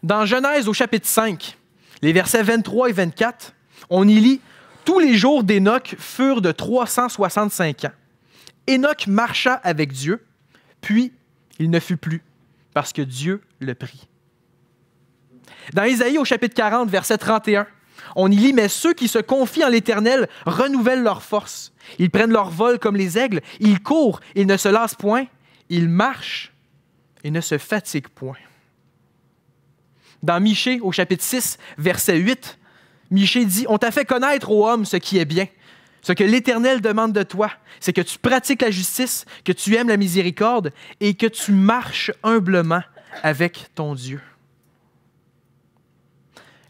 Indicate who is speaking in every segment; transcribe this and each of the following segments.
Speaker 1: Dans Genèse au chapitre 5, les versets 23 et 24, on y lit « Tous les jours d'Hénoch furent de 365 ans. Hénoch marcha avec Dieu, puis il ne fut plus, parce que Dieu le prit. » Dans Isaïe au chapitre 40, verset 31, on y lit « Mais ceux qui se confient en l'Éternel renouvellent leur force. Ils prennent leur vol comme les aigles, ils courent, ils ne se lassent point, ils marchent et ne se fatiguent point. » Dans Michée, au chapitre 6, verset 8, Michée dit « On t'a fait connaître, ô homme, ce qui est bien. Ce que l'Éternel demande de toi, c'est que tu pratiques la justice, que tu aimes la miséricorde et que tu marches humblement avec ton Dieu. »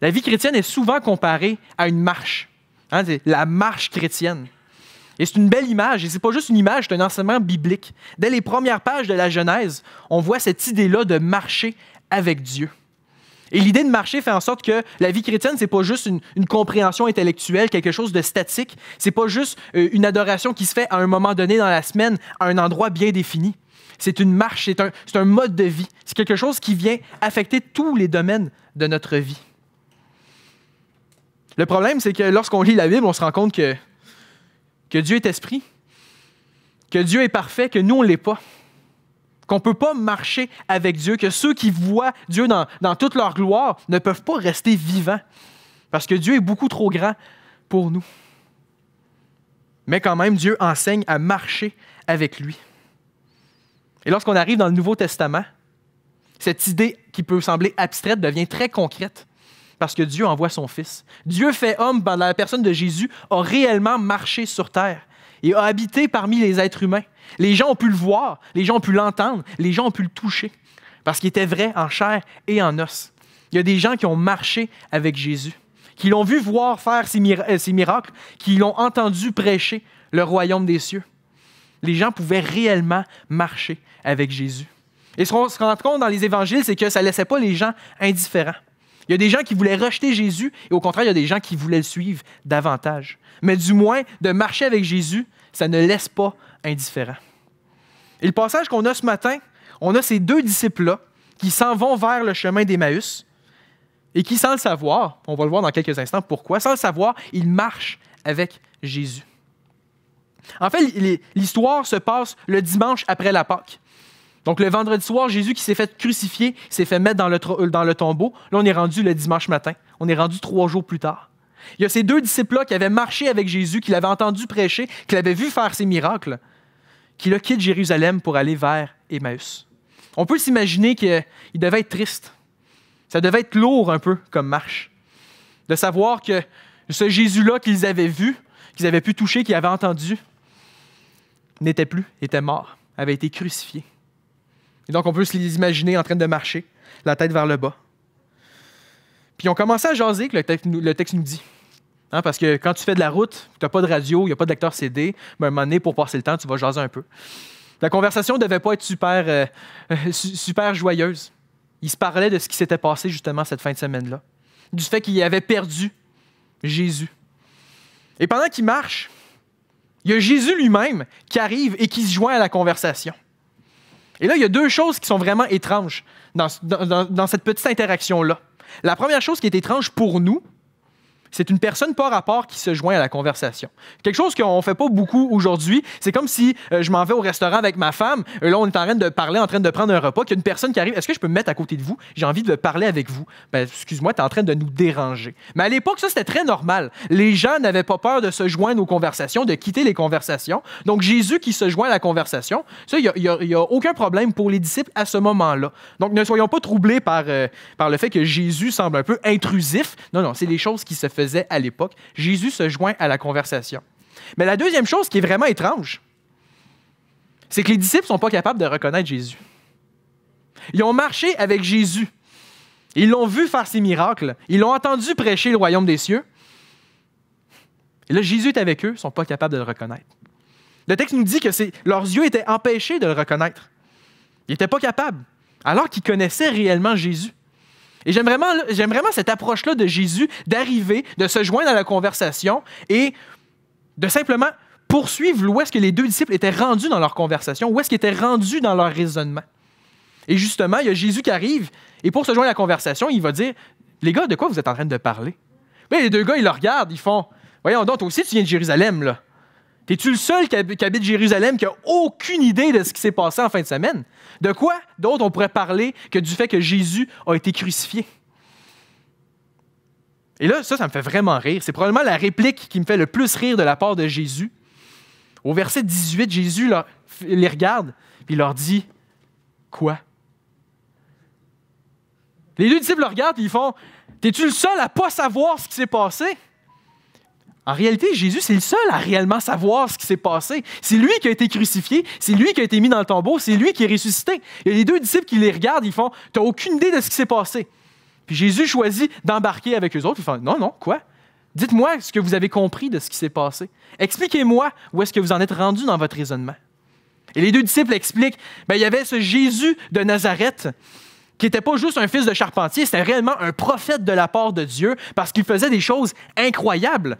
Speaker 1: La vie chrétienne est souvent comparée à une marche, la marche chrétienne. Et c'est une belle image, et ce n'est pas juste une image, c'est un enseignement biblique. Dès les premières pages de la Genèse, on voit cette idée-là de marcher avec Dieu. Et l'idée de marcher fait en sorte que la vie chrétienne, ce n'est pas juste une compréhension intellectuelle, quelque chose de statique. Ce n'est pas juste une adoration qui se fait à un moment donné dans la semaine, à un endroit bien défini. C'est une marche, c'est un mode de vie. C'est quelque chose qui vient affecter tous les domaines de notre vie. Le problème, c'est que lorsqu'on lit la Bible, on se rend compte que Dieu est esprit, que Dieu est parfait, que nous, on ne l'est pas. Qu'on ne peut pas marcher avec Dieu, que ceux qui voient Dieu dans toute leur gloire ne peuvent pas rester vivants, parce que Dieu est beaucoup trop grand pour nous. Mais quand même, Dieu enseigne à marcher avec lui. Et lorsqu'on arrive dans le Nouveau Testament, cette idée qui peut sembler abstraite devient très concrète, parce que Dieu envoie son Fils. Dieu fait homme, dans la personne de Jésus, a réellement marché sur terre et a habité parmi les êtres humains. Les gens ont pu le voir, les gens ont pu l'entendre, les gens ont pu le toucher, parce qu'il était vrai en chair et en os. Il y a des gens qui ont marché avec Jésus, qui l'ont vu voir faire ses miracles, qui l'ont entendu prêcher le royaume des cieux. Les gens pouvaient réellement marcher avec Jésus. Et ce qu'on se rend compte dans les évangiles, c'est que ça ne laissait pas les gens indifférents. Il y a des gens qui voulaient rejeter Jésus et au contraire, il y a des gens qui voulaient le suivre davantage. Mais du moins, de marcher avec Jésus, ça ne laisse pas indifférent. Et le passage qu'on a ce matin, on a ces deux disciples-là qui s'en vont vers le chemin d'Emmaüs et qui, sans le savoir, on va le voir dans quelques instants pourquoi, sans le savoir, ils marchent avec Jésus. En fait, l'histoire se passe le dimanche après la Pâque. Donc, le vendredi soir, Jésus qui s'est fait crucifier, s'est fait mettre dans le tombeau. Là, on est rendu le dimanche matin. On est rendu 3 jours plus tard. Il y a ces deux disciples-là qui avaient marché avec Jésus, qui l'avaient entendu prêcher, qui l'avaient vu faire ses miracles, qui là, quittent Jérusalem pour aller vers Emmaüs. On peut s'imaginer qu'ils devaient être tristes. Ça devait être lourd un peu comme marche. De savoir que ce Jésus-là qu'ils avaient vu, qu'ils avaient pu toucher, qu'ils avaient entendu, n'était plus, était mort, avait été crucifié. Et donc, on peut se les imaginer en train de marcher, la tête vers le bas. Puis, ils ont commencé à jaser, que le texte nous dit. Parce que quand tu fais de la route, tu n'as pas de radio, il n'y a pas de lecteur CD, mais à un moment donné, pour passer le temps, tu vas jaser un peu. La conversation ne devait pas être super joyeuse. Ils se parlaient de ce qui s'était passé justement cette fin de semaine-là. Du fait qu'ils avaient perdu Jésus. Et pendant qu'ils marchent, il y a Jésus lui-même qui arrive et qui se joint à la conversation. Et là, il y a deux choses qui sont vraiment étranges dans cette petite interaction-là. La première chose qui est étrange pour nous, c'est une personne par rapport qui se joint à la conversation. Quelque chose qu'on ne fait pas beaucoup aujourd'hui. C'est comme si je m'en vais au restaurant avec ma femme. Là, on est en train de parler, en train de prendre un repas, qu'il y a une personne qui arrive. Est-ce que je peux me mettre à côté de vous? J'ai envie de parler avec vous. Ben, excuse-moi, tu es en train de nous déranger. Mais à l'époque, ça, c'était très normal. Les gens n'avaient pas peur de se joindre aux conversations, de quitter les conversations. Donc, Jésus qui se joint à la conversation, ça, il n'y a aucun problème pour les disciples à ce moment-là. Donc, ne soyons pas troublés par le fait que Jésus semble un peu intrusif. Non, c'est des choses qui se faisaient à l'époque. Jésus se joint à la conversation. Mais la deuxième chose qui est vraiment étrange, c'est que les disciples ne sont pas capables de reconnaître Jésus. Ils ont marché avec Jésus. Ils l'ont vu faire ses miracles. Ils l'ont entendu prêcher le royaume des cieux. Et là, Jésus est avec eux, ils ne sont pas capables de le reconnaître. Le texte nous dit que leurs yeux étaient empêchés de le reconnaître. Ils n'étaient pas capables, alors qu'ils connaissaient réellement Jésus. Et j'aime vraiment cette approche-là de Jésus, d'arriver, de se joindre à la conversation et de simplement poursuivre où est-ce que les deux disciples étaient rendus dans leur conversation, où est-ce qu'ils étaient rendus dans leur raisonnement. Et justement, il y a Jésus qui arrive Et pour se joindre à la conversation, il va dire, « Les gars, de quoi vous êtes en train de parler? » Mais les deux gars, ils le regardent, ils font, « Voyons donc, toi aussi, tu viens de Jérusalem, là. T'es-tu le seul qui habite Jérusalem qui n'a aucune idée de ce qui s'est passé en fin de semaine? De quoi d'autre on pourrait parler que du fait que Jésus a été crucifié? » Et là, ça me fait vraiment rire. C'est probablement la réplique qui me fait le plus rire de la part de Jésus. Au verset 18, Jésus les regarde et il leur dit « Quoi? » Les deux disciples le regardent et ils font « T'es-tu le seul à ne pas savoir ce qui s'est passé? » En réalité, Jésus, c'est le seul à réellement savoir ce qui s'est passé. C'est lui qui a été crucifié, c'est lui qui a été mis dans le tombeau, c'est lui qui est ressuscité. Et les deux disciples qui les regardent, ils font « T'as aucune idée de ce qui s'est passé. » Puis Jésus choisit d'embarquer avec eux autres. Ils font « Non, quoi? Dites-moi ce que vous avez compris de ce qui s'est passé. Expliquez-moi où est-ce que vous en êtes rendu dans votre raisonnement. » Et les deux disciples expliquent, il y avait ce Jésus de Nazareth qui n'était pas juste un fils de charpentier, c'était réellement un prophète de la part de Dieu parce qu'il faisait des choses incroyables.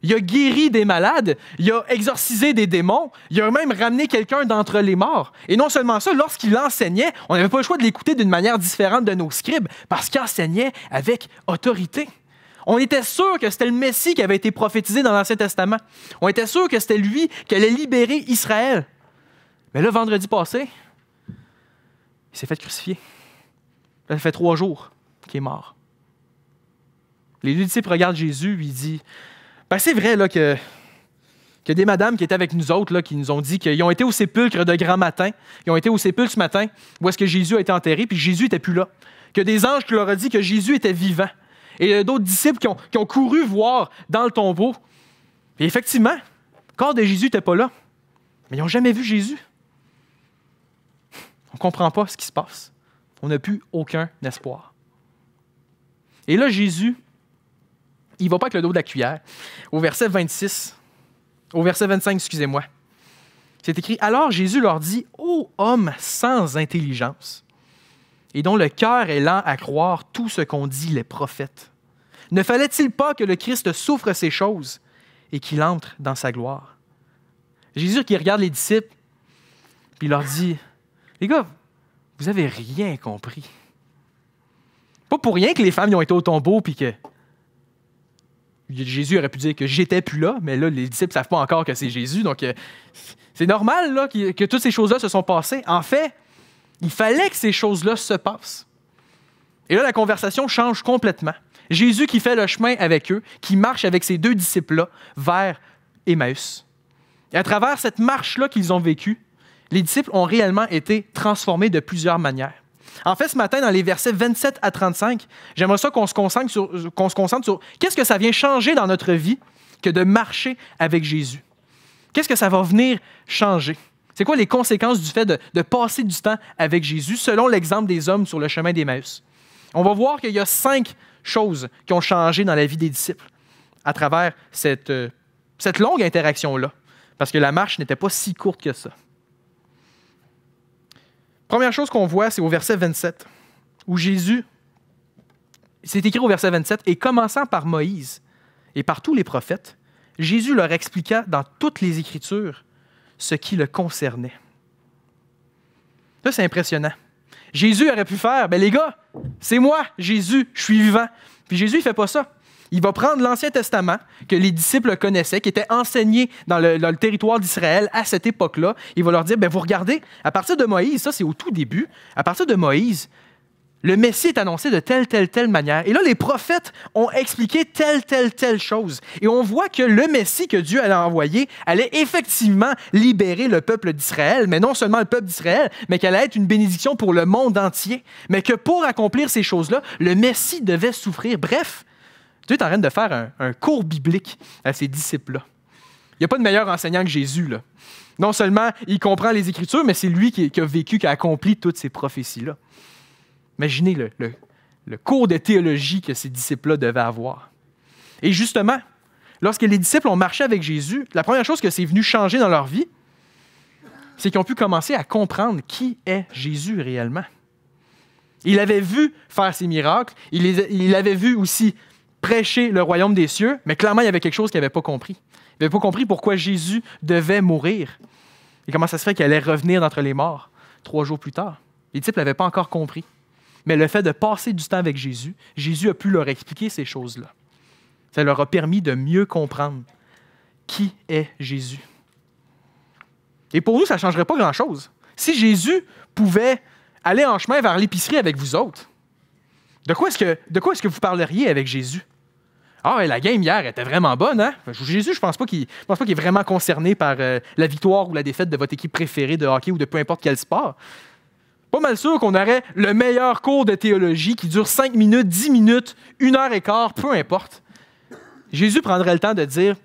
Speaker 1: Il a guéri des malades, il a exorcisé des démons, il a même ramené quelqu'un d'entre les morts. Et non seulement ça, lorsqu'il enseignait, on n'avait pas le choix de l'écouter d'une manière différente de nos scribes parce qu'il enseignait avec autorité. On était sûr que c'était le Messie qui avait été prophétisé dans l'Ancien Testament. On était sûr que c'était lui qui allait libérer Israël. Mais là, vendredi passé, il s'est fait crucifier. Ça fait 3 jours qu'il est mort. Les deux disciples regardent Jésus et il dit c'est vrai là, qu'il y a des madames qui étaient avec nous autres là, qui nous ont dit qu'ils ont été au sépulcre de grand matin. Ils ont été au sépulcre ce matin où est-ce que Jésus a été enterré, puis Jésus n'était plus là. Qu'il y a des anges qui leur ont dit que Jésus était vivant. Et il y a d'autres disciples qui ont couru voir dans le tombeau. Et effectivement, le corps de Jésus n'était pas là. Mais ils n'ont jamais vu Jésus. On ne comprend pas ce qui se passe. On n'a plus aucun espoir. Et là, Jésus, il ne va pas avec le dos de la cuillère. Au verset 25, excusez-moi. C'est écrit, « Alors Jésus leur dit, « Ô homme sans intelligence, et dont le cœur est lent à croire tout ce qu'ont dit les prophètes, ne fallait-il pas que le Christ souffre ces choses et qu'il entre dans sa gloire? » Jésus qui regarde les disciples, puis il leur dit, « Les gars, vous n'avez rien compris. Pas pour rien que les femmes y ont été au tombeau, puis que Jésus aurait pu dire que j'étais plus là, mais là, les disciples ne savent pas encore que c'est Jésus. Donc, c'est normal là, que toutes ces choses-là se sont passées. En fait, il fallait que ces choses-là se passent. Et là, la conversation change complètement. Jésus qui fait le chemin avec eux, qui marche avec ces deux disciples-là vers Emmaüs. Et à travers cette marche-là qu'ils ont vécue, les disciples ont réellement été transformés de plusieurs manières. En fait, ce matin, dans les versets 27 à 35, j'aimerais ça qu'on se concentre sur qu'est-ce que ça vient changer dans notre vie que de marcher avec Jésus. Qu'est-ce que ça va venir changer? C'est quoi les conséquences du fait de passer du temps avec Jésus selon l'exemple des hommes sur le chemin d'Emmaüs? On va voir qu'il y a 5 choses qui ont changé dans la vie des disciples à travers cette longue interaction-là, parce que la marche n'était pas si courte que ça. Première chose qu'on voit, c'est au verset 27, où Jésus, c'est écrit au verset 27, « Et commençant par Moïse et par tous les prophètes, Jésus leur expliqua dans toutes les Écritures ce qui le concernait. » Ça, c'est impressionnant. Jésus aurait pu faire, « Les gars, c'est moi, Jésus, je suis vivant. » Puis Jésus, il ne fait pas ça. Il va prendre l'Ancien Testament, que les disciples connaissaient, qui était enseigné dans le territoire d'Israël à cette époque-là. Il va leur dire, vous regardez, à partir de Moïse, ça c'est au tout début, à partir de Moïse, le Messie est annoncé de telle manière. Et là, les prophètes ont expliqué telle chose. Et on voit que le Messie que Dieu allait envoyer allait effectivement libérer le peuple d'Israël, mais non seulement le peuple d'Israël, mais qu'elle allait être une bénédiction pour le monde entier. Mais que pour accomplir ces choses-là, le Messie devait souffrir. Bref, Dieu est en train de faire un cours biblique à ses disciples-là. Il n'y a pas de meilleur enseignant que Jésus, là. Non seulement il comprend les Écritures, mais c'est lui qui a vécu, qui a accompli toutes ces prophéties-là. Imaginez le cours de théologie que ces disciples-là devaient avoir. Et justement, lorsque les disciples ont marché avec Jésus, la première chose que c'est venu changer dans leur vie, c'est qu'ils ont pu commencer à comprendre qui est Jésus réellement. Il avait vu faire ses miracles, il avait vu aussi prêcher le royaume des cieux, mais clairement, il y avait quelque chose qu'il n'avait pas compris. Il n'avait pas compris pourquoi Jésus devait mourir. Et comment ça se fait qu'il allait revenir d'entre les morts 3 jours plus tard. Les disciples n'avaient pas encore compris. Mais le fait de passer du temps avec Jésus, Jésus a pu leur expliquer ces choses-là. Ça leur a permis de mieux comprendre qui est Jésus. Et pour nous, ça ne changerait pas grand-chose. Si Jésus pouvait aller en chemin vers l'épicerie avec vous autres, de quoi est-ce que vous parleriez avec Jésus? Ah, la game hier était vraiment bonne, hein? Jésus, je pense pas qu'il est vraiment concerné par la victoire ou la défaite de votre équipe préférée de hockey ou de peu importe quel sport. Pas mal sûr qu'on aurait le meilleur cours de théologie qui dure 5 minutes, 10 minutes, 1h15, peu importe. Jésus prendrait le temps de dire,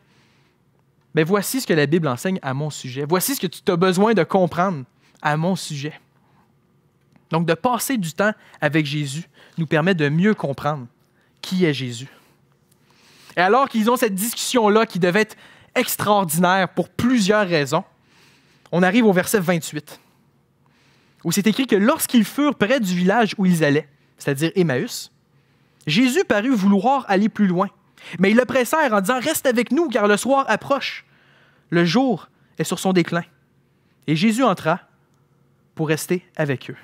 Speaker 1: « Voici ce que la Bible enseigne à mon sujet. Voici ce que tu as besoin de comprendre à mon sujet. » Donc, de passer du temps avec Jésus nous permet de mieux comprendre qui est Jésus. Et alors qu'ils ont cette discussion-là qui devait être extraordinaire pour plusieurs raisons, on arrive au verset 28, où c'est écrit que lorsqu'ils furent près du village où ils allaient, c'est-à-dire Emmaüs, Jésus parut vouloir aller plus loin. Mais ils le pressèrent en disant « Reste avec nous, car le soir approche. Le jour est sur son déclin. » Et Jésus entra pour rester avec eux.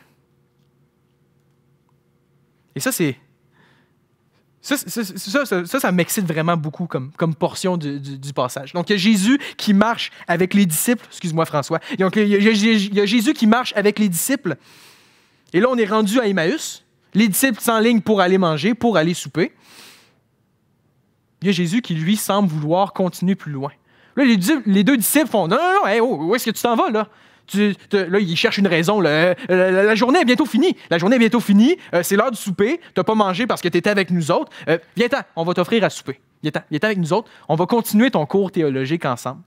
Speaker 1: Et ça, ça m'excite vraiment beaucoup comme portion du passage. Donc, il y a Jésus qui marche avec les disciples. Excuse-moi, François. Donc, il y a Jésus qui marche avec les disciples. Et là, on est rendu à Emmaüs. Les disciples s'enlignent pour aller manger, pour aller souper. Il y a Jésus qui, lui, semble vouloir continuer plus loin. Là, les deux disciples font « Non, hey, où est-ce que tu t'en vas, là? » Là, ils cherchent une raison. La journée est bientôt finie. C'est l'heure du souper. Tu n'as pas mangé parce que tu étais avec nous autres. Viens-t'en, on va t'offrir à souper. Viens-t'en avec nous autres. On va continuer ton cours théologique ensemble.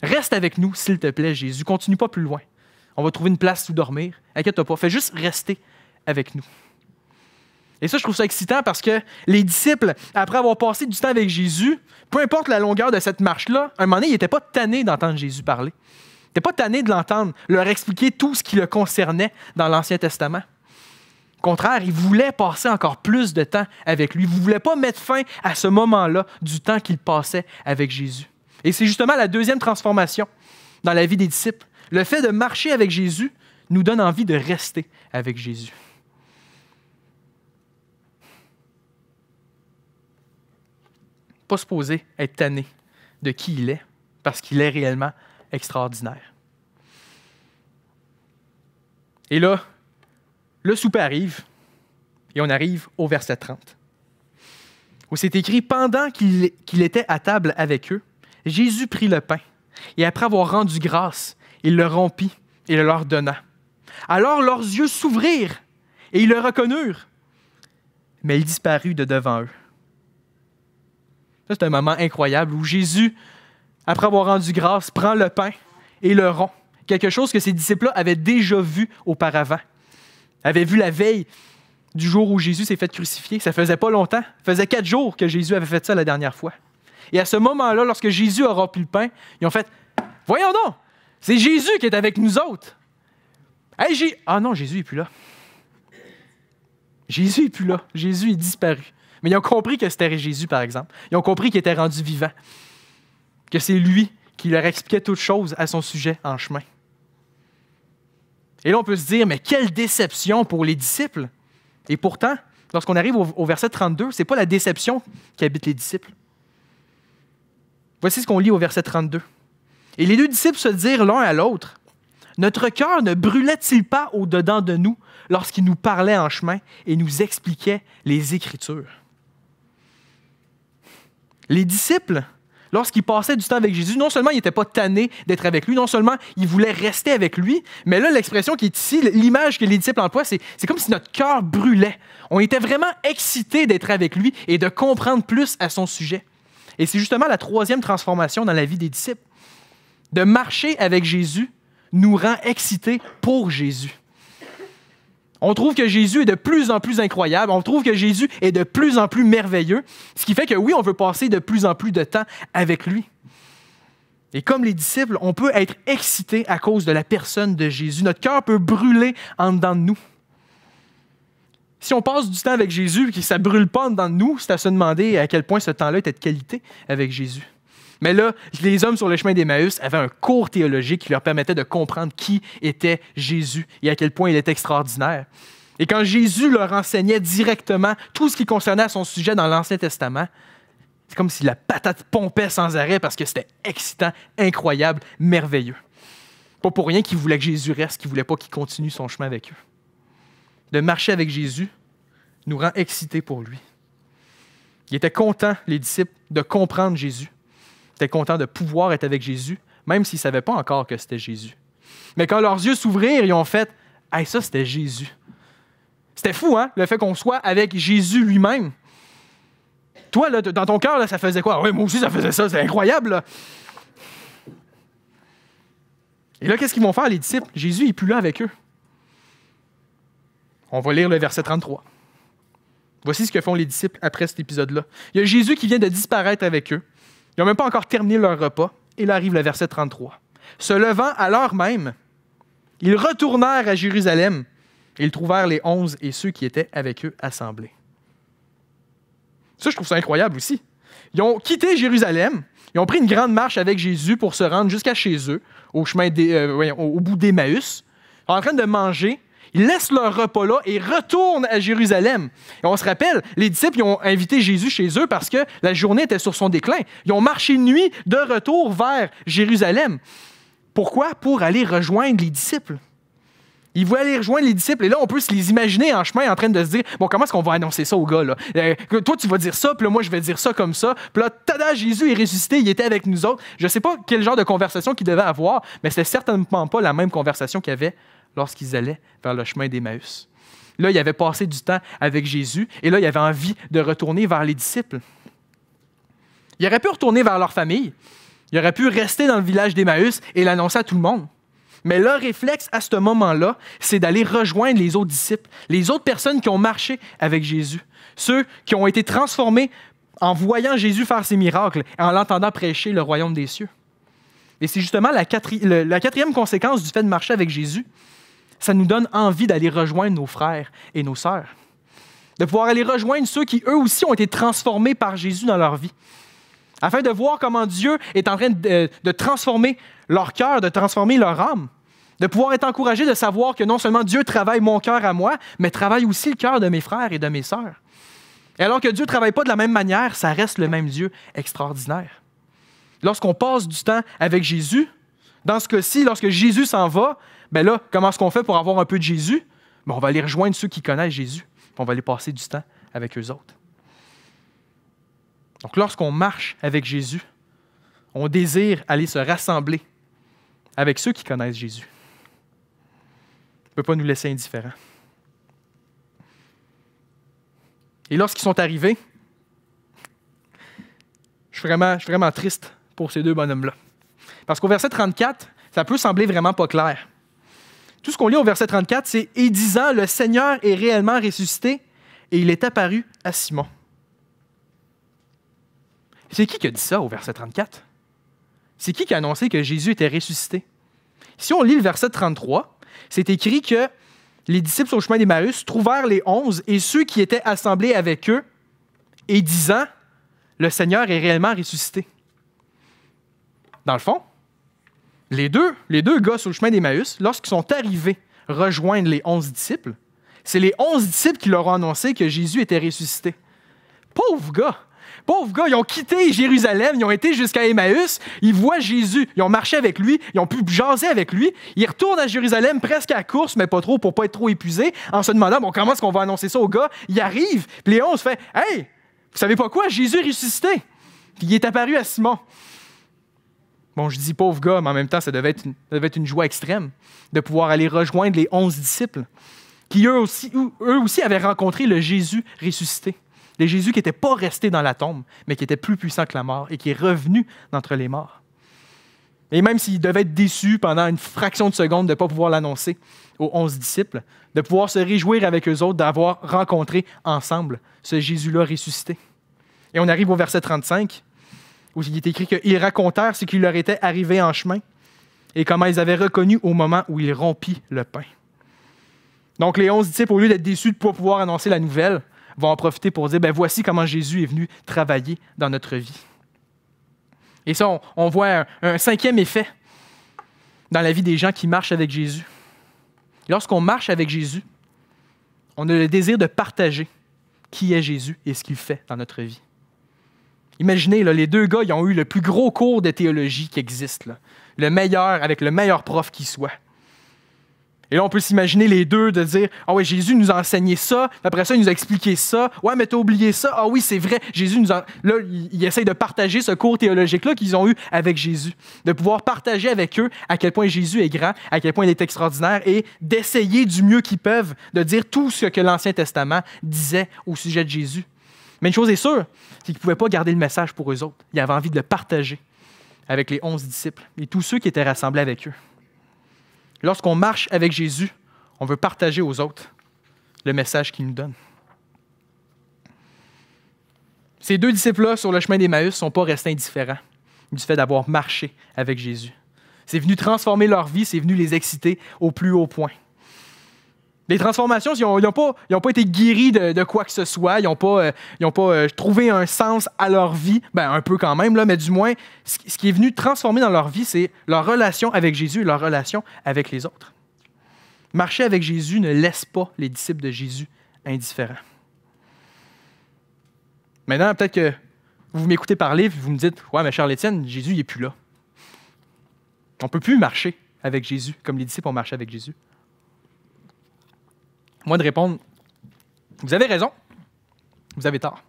Speaker 1: Reste avec nous, s'il te plaît, Jésus. Continue pas plus loin. On va trouver une place où dormir. Inquiète-toi pas. Fais juste rester avec nous. Et ça, je trouve ça excitant parce que les disciples, après avoir passé du temps avec Jésus, peu importe la longueur de cette marche-là, à un moment donné, ils n'étaient pas tannés d'entendre Jésus parler. Ils n'étaient pas tannés de l'entendre, leur expliquer tout ce qui le concernait dans l'Ancien Testament. Au contraire, ils voulaient passer encore plus de temps avec lui. Ils ne voulaient pas mettre fin à ce moment-là du temps qu'ils passaient avec Jésus. Et c'est justement la deuxième transformation dans la vie des disciples. Le fait de marcher avec Jésus nous donne envie de rester avec Jésus. Pas supposé être tanné de qui il est, parce qu'il est réellement extraordinaire. Et là, le souper arrive, et on arrive au verset 30, où c'est écrit « Pendant qu'il était à table avec eux, Jésus prit le pain, et après avoir rendu grâce, il le rompit et le leur donna. Alors leurs yeux s'ouvrirent, et ils le reconnurent, mais il disparut de devant eux. » Ça, c'est un moment incroyable où Jésus, après avoir rendu grâce, prend le pain et le rompt. Quelque chose que ses disciples-là avaient déjà vu auparavant. Avaient vu la veille du jour où Jésus s'est fait crucifier. Ça faisait pas longtemps. Ça faisait 4 jours que Jésus avait fait ça la dernière fois. Et à ce moment-là, lorsque Jésus a rompu le pain, ils ont fait « Voyons donc, c'est Jésus qui est avec nous autres. » Hey, ah non, Jésus n'est plus là. Jésus n'est plus là. Jésus est disparu. Mais ils ont compris que c'était Jésus, par exemple. Ils ont compris qu'il était rendu vivant. Que c'est lui qui leur expliquait toutes choses à son sujet en chemin. Et là, on peut se dire, mais quelle déception pour les disciples! Et pourtant, lorsqu'on arrive au verset 32, ce n'est pas la déception qui habite les disciples. Voici ce qu'on lit au verset 32. « Et les deux disciples se dirent l'un à l'autre, « Notre cœur ne brûlait-il pas au-dedans de nous lorsqu'il nous parlait en chemin et nous expliquait les Écritures? » Les disciples, lorsqu'ils passaient du temps avec Jésus, non seulement ils n'étaient pas tannés d'être avec lui, non seulement ils voulaient rester avec lui, mais là, l'expression qui est ici, l'image que les disciples emploient, c'est comme si notre cœur brûlait. On était vraiment excités d'être avec lui et de comprendre plus à son sujet. Et c'est justement la troisième transformation dans la vie des disciples. De marcher avec Jésus nous rend excités pour Jésus. On trouve que Jésus est de plus en plus incroyable. On trouve que Jésus est de plus en plus merveilleux. Ce qui fait que oui, on veut passer de plus en plus de temps avec lui. Et comme les disciples, on peut être excité à cause de la personne de Jésus. Notre cœur peut brûler en dedans de nous. Si on passe du temps avec Jésus et que ça ne brûle pas en dedans de nous, c'est à se demander à quel point ce temps-là était de qualité avec Jésus. Mais là, les hommes sur le chemin d'Emmaüs avaient un cours théologique qui leur permettait de comprendre qui était Jésus et à quel point il était extraordinaire. Et quand Jésus leur enseignait directement tout ce qui concernait à son sujet dans l'Ancien Testament, c'est comme si la patate pompait sans arrêt parce que c'était excitant, incroyable, merveilleux. Pas pour rien qu'ils voulaient que Jésus reste, qu'ils ne voulaient pas qu'il continue son chemin avec eux. De marcher avec Jésus nous rend excités pour lui. Ils étaient contents, les disciples, de comprendre Jésus. Ils étaient contents de pouvoir être avec Jésus, même s'ils ne savaient pas encore que c'était Jésus. Mais quand leurs yeux s'ouvrirent, ils ont fait « Hey, ça, c'était Jésus. » C'était fou, hein, le fait qu'on soit avec Jésus lui-même. Toi, là, dans ton cœur, là, ça faisait quoi? Oui, moi aussi, ça faisait ça. C'est incroyable, là. Et là, qu'est-ce qu'ils vont faire, les disciples? Jésus n'est plus là avec eux. On va lire le verset 33. Voici ce que font les disciples après cet épisode-là. Il y a Jésus qui vient de disparaître avec eux. Ils n'ont même pas encore terminé leur repas. Et là arrive le verset 33. Se levant à l'heure même, ils retournèrent à Jérusalem. Et ils trouvèrent les 11 et ceux qui étaient avec eux assemblés. Ça, je trouve ça incroyable aussi. Ils ont quitté Jérusalem, ils ont pris une grande marche avec Jésus pour se rendre jusqu'à chez eux, au bout d'Emmaüs. Ils sont en train de manger, ils laissent leur repas là et retournent à Jérusalem. Et on se rappelle, les disciples ils ont invité Jésus chez eux parce que la journée était sur son déclin. Ils ont marché de nuit de retour vers Jérusalem. Pourquoi? Pour aller rejoindre les disciples. Ils voulaient aller rejoindre les disciples, et là, on peut se les imaginer en chemin en train de se dire « Bon, comment est-ce qu'on va annoncer ça aux gars, là? Toi, tu vas dire ça, puis là, moi, je vais dire ça comme ça. Puis là, tada, Jésus est ressuscité, il était avec nous autres. » Je ne sais pas quel genre de conversation qu'ils devaient avoir, mais c'était certainement pas la même conversation qu'ils avaient lorsqu'ils allaient vers le chemin d'Emmaüs. Là, ils avaient passé du temps avec Jésus, et là, ils avaient envie de retourner vers les disciples. Ils auraient pu retourner vers leur famille. Ils auraient pu rester dans le village d'Emmaüs et l'annoncer à tout le monde. Mais leur réflexe à ce moment-là, c'est d'aller rejoindre les autres disciples, les autres personnes qui ont marché avec Jésus, ceux qui ont été transformés en voyant Jésus faire ses miracles et en l'entendant prêcher le royaume des cieux. Et c'est justement la quatrième conséquence du fait de marcher avec Jésus. Ça nous donne envie d'aller rejoindre nos frères et nos sœurs, de pouvoir aller rejoindre ceux qui, eux aussi, ont été transformés par Jésus dans leur vie, afin de voir comment Dieu est en train de transformer leur cœur, de transformer leur âme, de pouvoir être encouragé de savoir que non seulement Dieu travaille mon cœur à moi, mais travaille aussi le cœur de mes frères et de mes sœurs. Et alors que Dieu ne travaille pas de la même manière, ça reste le même Dieu extraordinaire. Lorsqu'on passe du temps avec Jésus, dans ce cas-ci, lorsque Jésus s'en va, bien là, comment est-ce qu'on fait pour avoir un peu de Jésus? Bien, on va aller rejoindre ceux qui connaissent Jésus, puis on va aller passer du temps avec eux autres. Donc, lorsqu'on marche avec Jésus, on désire aller se rassembler avec ceux qui connaissent Jésus. Il ne peut pas nous laisser indifférents. Et lorsqu'ils sont arrivés, je suis vraiment triste pour ces deux bonhommes-là. Parce qu'au verset 34, ça peut sembler vraiment pas clair. Tout ce qu'on lit au verset 34, c'est « Et disant, le Seigneur est réellement ressuscité, et il est apparu à Simon. » C'est qui a dit ça au verset 34? C'est qui a annoncé que Jésus était ressuscité? Si on lit le verset 33, c'est écrit que les disciples sur le chemin d'Emmaüs trouvèrent les 11 et ceux qui étaient assemblés avec eux et disant « Le Seigneur est réellement ressuscité. » Dans le fond, les deux gars sur le chemin d'Emmaüs, lorsqu'ils sont arrivés rejoindre les 11 disciples, c'est les 11 disciples qui leur ont annoncé que Jésus était ressuscité. Pauvres gars! Pauvres gars, ils ont quitté Jérusalem, ils ont été jusqu'à Emmaüs, ils voient Jésus, ils ont marché avec lui, ils ont pu jaser avec lui, ils retournent à Jérusalem presque à course, mais pas trop pour pas être trop épuisés, en se demandant, bon, comment est-ce qu'on va annoncer ça aux gars? Ils arrivent, puis les 11 fait, « Hey, vous savez pas quoi? Jésus est ressuscité! » Puis il est apparu à Simon. Bon, je dis pauvres gars, mais en même temps, ça devait être une joie extrême de pouvoir aller rejoindre les 11 disciples qui, eux aussi avaient rencontré le Jésus ressuscité. Le Jésus qui n'était pas resté dans la tombe, mais qui était plus puissant que la mort et qui est revenu d'entre les morts. Et même s'ils devaient être déçus pendant une fraction de seconde de ne pas pouvoir l'annoncer aux 11 disciples, de pouvoir se réjouir avec eux autres d'avoir rencontré ensemble ce Jésus-là ressuscité. Et on arrive au verset 35, où il est écrit qu'ils racontèrent ce qui leur était arrivé en chemin et comment ils avaient reconnu au moment où il rompit le pain. Donc les 11 disciples, au lieu d'être déçus de ne pas pouvoir annoncer la nouvelle, vont en profiter pour dire, voici comment Jésus est venu travailler dans notre vie. Et ça, on voit un cinquième effet dans la vie des gens qui marchent avec Jésus. Lorsqu'on marche avec Jésus, on a le désir de partager qui est Jésus et ce qu'il fait dans notre vie. Imaginez, là, les deux gars, ils ont eu le plus gros cours de théologie qui existe, là. Le meilleur, avec le meilleur prof qui soit. Et là, on peut s'imaginer les deux de dire « Ah oui, Jésus nous a enseigné ça, après ça, il nous a expliqué ça. Ouais, mais t'as oublié ça. Ah oui, c'est vrai. Jésus nous a... » Là, ils essayent de partager ce cours théologique-là qu'ils ont eu avec Jésus. De pouvoir partager avec eux à quel point Jésus est grand, à quel point il est extraordinaire et d'essayer du mieux qu'ils peuvent de dire tout ce que l'Ancien Testament disait au sujet de Jésus. Mais une chose est sûre, c'est qu'ils ne pouvaient pas garder le message pour eux autres. Ils avaient envie de le partager avec les 11 disciples et tous ceux qui étaient rassemblés avec eux. Lorsqu'on marche avec Jésus, on veut partager aux autres le message qu'il nous donne. Ces deux disciples-là, sur le chemin d'Emmaüs, ne sont pas restés indifférents du fait d'avoir marché avec Jésus. C'est venu transformer leur vie, c'est venu les exciter au plus haut point. Les transformations, ils n'ont pas été guéris de quoi que ce soit, ils n'ont pas trouvé un sens à leur vie, un peu quand même, là, mais du moins, ce qui est venu transformer dans leur vie, c'est leur relation avec Jésus et leur relation avec les autres. Marcher avec Jésus ne laisse pas les disciples de Jésus indifférents. Maintenant, peut-être que vous m'écoutez parler et vous me dites « Ouais, mais Charles-Étienne, Jésus, il n'est plus là. » On ne peut plus marcher avec Jésus comme les disciples ont marché avec Jésus. Moi, de répondre, vous avez raison, vous avez tort.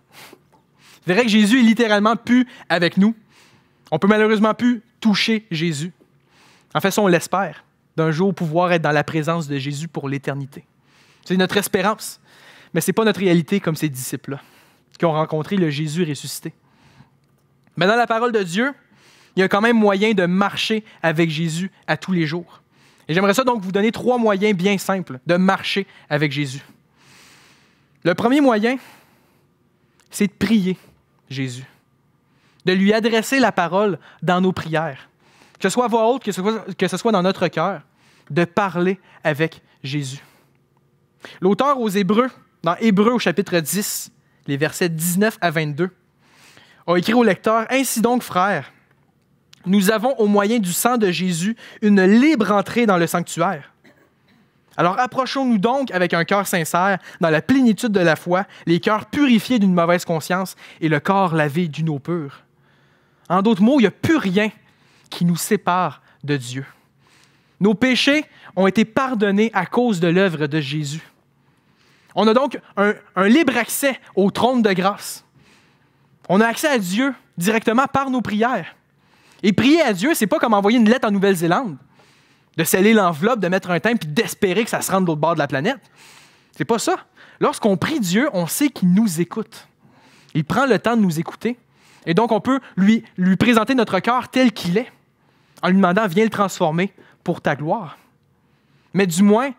Speaker 1: C'est vrai que Jésus est littéralement plus avec nous. On peut malheureusement plus toucher Jésus. En fait, ça, on l'espère, d'un jour pouvoir être dans la présence de Jésus pour l'éternité. C'est notre espérance, mais ce n'est pas notre réalité comme ces disciples-là, qui ont rencontré le Jésus ressuscité. Mais dans la parole de Dieu, il y a quand même moyen de marcher avec Jésus à tous les jours. Et j'aimerais ça donc vous donner 3 moyens bien simples de marcher avec Jésus. Le premier moyen, c'est de prier Jésus, de lui adresser la parole dans nos prières, que ce soit à voix haute, que ce soit dans notre cœur, de parler avec Jésus. L'auteur aux Hébreux, dans Hébreux au chapitre 10, les versets 19 à 22, a écrit au lecteur « Ainsi donc, frères, nous avons, au moyen du sang de Jésus, une libre entrée dans le sanctuaire. Alors approchons-nous donc avec un cœur sincère, dans la plénitude de la foi, les cœurs purifiés d'une mauvaise conscience et le corps lavé d'une eau pure. » En d'autres mots, il n'y a plus rien qui nous sépare de Dieu. Nos péchés ont été pardonnés à cause de l'œuvre de Jésus. On a donc un libre accès au trône de grâce. On a accès à Dieu directement par nos prières. Et prier à Dieu, c'est pas comme envoyer une lettre en Nouvelle-Zélande, de sceller l'enveloppe, de mettre un timbre, puis d'espérer que ça se rende de l'autre bord de la planète. C'est pas ça. Lorsqu'on prie Dieu, on sait qu'il nous écoute. Il prend le temps de nous écouter. Et donc, on peut lui présenter notre cœur tel qu'il est, en lui demandant « Viens le transformer pour ta gloire ». Mais du moins,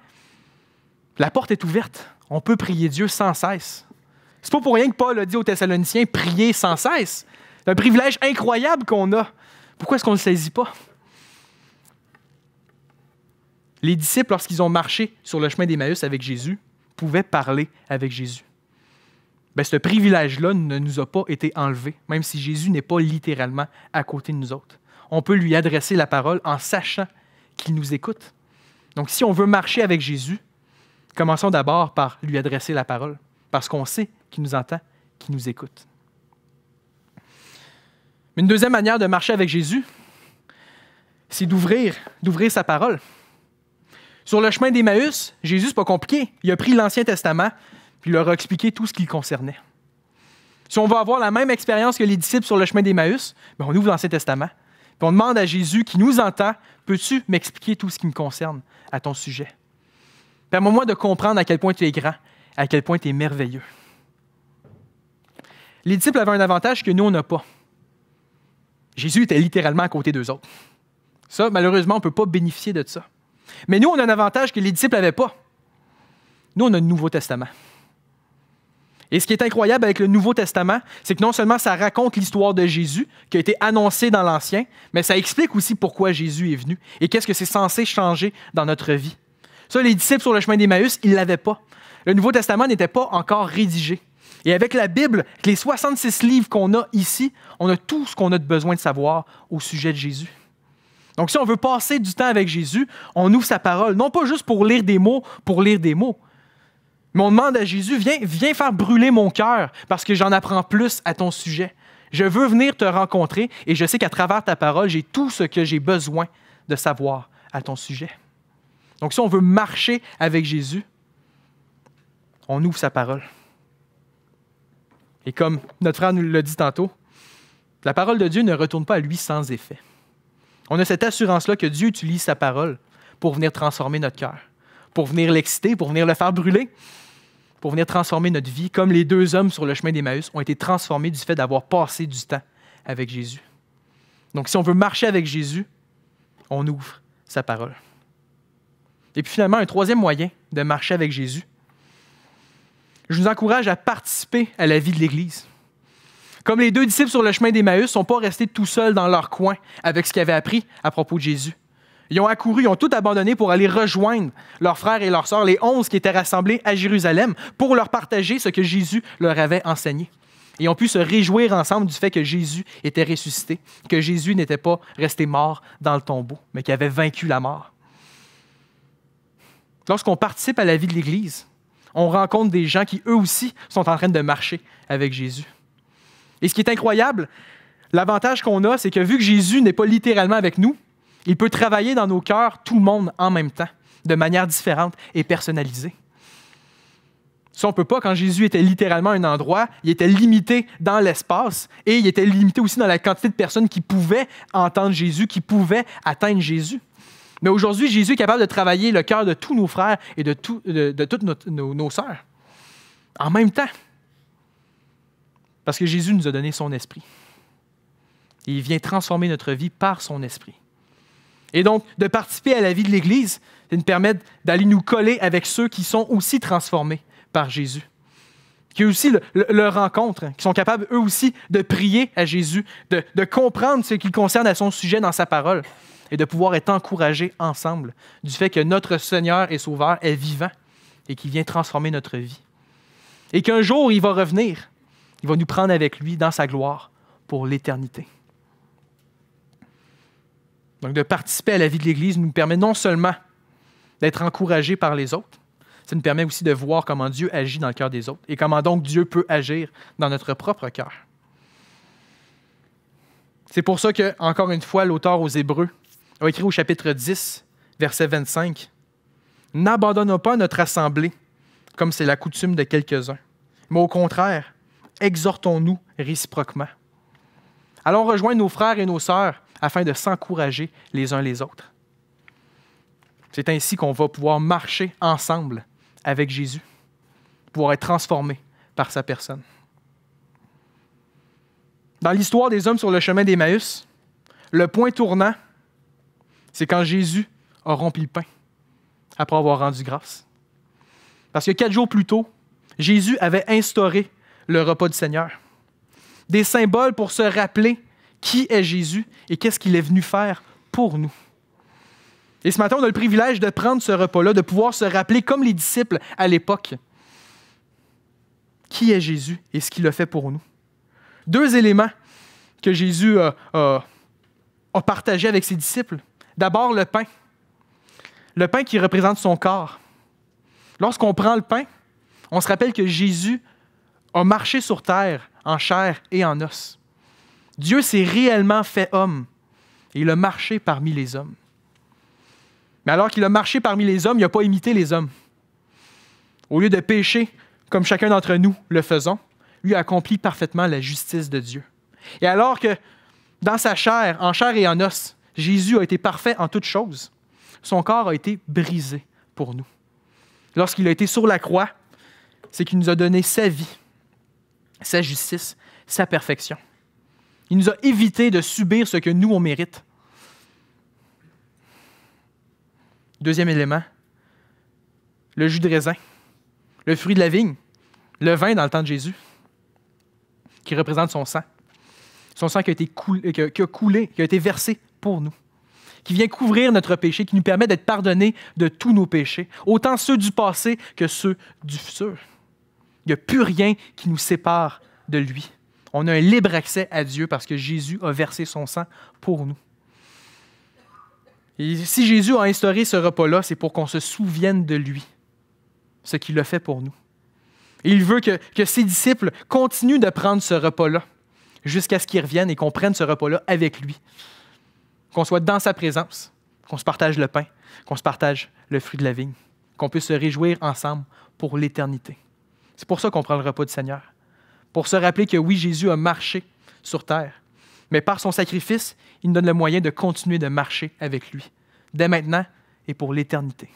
Speaker 1: la porte est ouverte. On peut prier Dieu sans cesse. C'est pas pour rien que Paul a dit aux Thessaloniciens « Priez sans cesse ». C'est un privilège incroyable qu'on a. Pourquoi est-ce qu'on ne le saisit pas? Les disciples, lorsqu'ils ont marché sur le chemin d'Emmaüs avec Jésus, pouvaient parler avec Jésus. Ce privilège-là ne nous a pas été enlevé, même si Jésus n'est pas littéralement à côté de nous autres. On peut lui adresser la parole en sachant qu'il nous écoute. Donc, si on veut marcher avec Jésus, commençons d'abord par lui adresser la parole, parce qu'on sait qu'il nous entend, qu'il nous écoute. Une deuxième manière de marcher avec Jésus, c'est d'ouvrir sa parole. Sur le chemin d'Emmaüs, Jésus, c'est pas compliqué. Il a pris l'Ancien Testament puis il leur a expliqué tout ce qui le concernait. Si on veut avoir la même expérience que les disciples sur le chemin d'Emmaüs, on ouvre l'Ancien Testament puis on demande à Jésus qui nous entend, « Peux-tu m'expliquer tout ce qui me concerne à ton sujet? Permets-moi de comprendre à quel point tu es grand, à quel point tu es merveilleux. » Les disciples avaient un avantage que nous, on n'a pas. Jésus était littéralement à côté d'eux autres. Ça, malheureusement, on ne peut pas bénéficier de ça. Mais nous, on a un avantage que les disciples n'avaient pas. Nous, on a le Nouveau Testament. Et ce qui est incroyable avec le Nouveau Testament, c'est que non seulement ça raconte l'histoire de Jésus, qui a été annoncée dans l'Ancien, mais ça explique aussi pourquoi Jésus est venu et qu'est-ce que c'est censé changer dans notre vie. Ça, les disciples sur le chemin d'Emmaüs, ils ne l'avaient pas. Le Nouveau Testament n'était pas encore rédigé. Et avec la Bible, avec les 66 livres qu'on a ici, on a tout ce qu'on a besoin de savoir au sujet de Jésus. Donc, si on veut passer du temps avec Jésus, on ouvre sa parole, non pas juste pour lire des mots, Mais on demande à Jésus, viens faire brûler mon cœur parce que j'en apprends plus à ton sujet. Je veux venir te rencontrer et je sais qu'à travers ta parole, j'ai tout ce que j'ai besoin de savoir à ton sujet. Donc si on veut marcher avec Jésus, on ouvre sa parole. Et comme notre frère nous l'a dit tantôt, la parole de Dieu ne retourne pas à lui sans effet. On a cette assurance-là que Dieu utilise sa parole pour venir transformer notre cœur, pour venir l'exciter, pour venir le faire brûler, pour venir transformer notre vie, comme les deux hommes sur le chemin d'Emmaüs ont été transformés du fait d'avoir passé du temps avec Jésus. Donc, si on veut marcher avec Jésus, on ouvre sa parole. Et puis finalement, un troisième moyen de marcher avec Jésus, je vous encourage à participer à la vie de l'Église. Comme les deux disciples sur le chemin d'Emmaüs ne sont pas restés tout seuls dans leur coin avec ce qu'ils avaient appris à propos de Jésus. Ils ont accouru, ils ont tout abandonné pour aller rejoindre leurs frères et leurs sœurs, les 11 qui étaient rassemblés à Jérusalem, pour leur partager ce que Jésus leur avait enseigné. Et ils ont pu se réjouir ensemble du fait que Jésus était ressuscité, que Jésus n'était pas resté mort dans le tombeau, mais qu'il avait vaincu la mort. Lorsqu'on participe à la vie de l'Église, on rencontre des gens qui, eux aussi, sont en train de marcher avec Jésus. Et ce qui est incroyable, l'avantage qu'on a, c'est que vu que Jésus n'est pas littéralement avec nous, il peut travailler dans nos cœurs tout le monde en même temps, de manière différente et personnalisée. Ça, on ne peut pas, quand Jésus était littéralement à un endroit, il était limité dans l'espace et il était limité aussi dans la quantité de personnes qui pouvaient entendre Jésus, qui pouvaient atteindre Jésus. Mais aujourd'hui, Jésus est capable de travailler le cœur de tous nos frères et de toutes nos sœurs en même temps. Parce que Jésus nous a donné son esprit. Et il vient transformer notre vie par son esprit. Et donc, de participer à la vie de l'Église, ça nous permet d'aller nous coller avec ceux qui sont aussi transformés par Jésus, qui eux aussi le rencontrent, qui sont capables eux aussi de prier à Jésus, de comprendre ce qui concerne à son sujet dans sa parole et de pouvoir être encouragés ensemble du fait que notre Seigneur et Sauveur est vivant et qu'il vient transformer notre vie. Et qu'un jour, il va revenir, il va nous prendre avec lui dans sa gloire pour l'éternité. Donc, de participer à la vie de l'Église nous permet non seulement d'être encouragés par les autres, ça nous permet aussi de voir comment Dieu agit dans le cœur des autres et comment donc Dieu peut agir dans notre propre cœur. C'est pour ça que, encore une fois, l'auteur aux Hébreux a écrit au chapitre 10, verset 25, « N'abandonnons pas notre assemblée, comme c'est la coutume de quelques-uns, mais au contraire, exhortons-nous réciproquement. Allons rejoindre nos frères et nos sœurs afin de s'encourager les uns les autres. » C'est ainsi qu'on va pouvoir marcher ensemble avec Jésus, pouvoir être transformé par sa personne. Dans l'histoire des hommes sur le chemin d'Emmaüs, le point tournant, c'est quand Jésus a rompu le pain après avoir rendu grâce. Parce que 4 jours plus tôt, Jésus avait instauré le repas du Seigneur. Des symboles pour se rappeler qui est Jésus et qu'est-ce qu'il est venu faire pour nous. Et ce matin, on a le privilège de prendre ce repas-là, de pouvoir se rappeler, comme les disciples à l'époque, qui est Jésus et ce qu'il a fait pour nous. 2 éléments que Jésus a partagés avec ses disciples. D'abord, le pain. Le pain qui représente son corps. Lorsqu'on prend le pain, on se rappelle que Jésus a marché sur terre en chair et en os. Dieu s'est réellement fait homme et il a marché parmi les hommes. Mais alors qu'il a marché parmi les hommes, il n'a pas imité les hommes. Au lieu de pécher comme chacun d'entre nous le faisons, lui a accompli parfaitement la justice de Dieu. Et alors que dans sa chair, en chair et en os, Jésus a été parfait en toutes choses, son corps a été brisé pour nous. Lorsqu'il a été sur la croix, c'est qu'il nous a donné sa vie, sa justice, sa perfection. Il nous a évité de subir ce que nous, on mérite. Deuxième élément, le jus de raisin, le fruit de la vigne, le vin dans le temps de Jésus, qui représente son sang. Son sang qui a été versé pour nous, qui vient couvrir notre péché, qui nous permet d'être pardonnés de tous nos péchés, autant ceux du passé que ceux du futur. Il n'y a plus rien qui nous sépare de lui. On a un libre accès à Dieu parce que Jésus a versé son sang pour nous. Et si Jésus a instauré ce repas-là, c'est pour qu'on se souvienne de lui. ce qu'il a fait pour nous. Et il veut que ses disciples continuent de prendre ce repas-là jusqu'à ce qu'il revienne et qu'on prenne ce repas-là avec lui. Qu'on soit dans sa présence, qu'on se partage le pain, qu'on se partage le fruit de la vigne, qu'on puisse se réjouir ensemble pour l'éternité. C'est pour ça qu'on prend le repas du Seigneur. Pour se rappeler que oui, Jésus a marché sur terre, mais par son sacrifice, il nous donne le moyen de continuer de marcher avec lui, dès maintenant et pour l'éternité.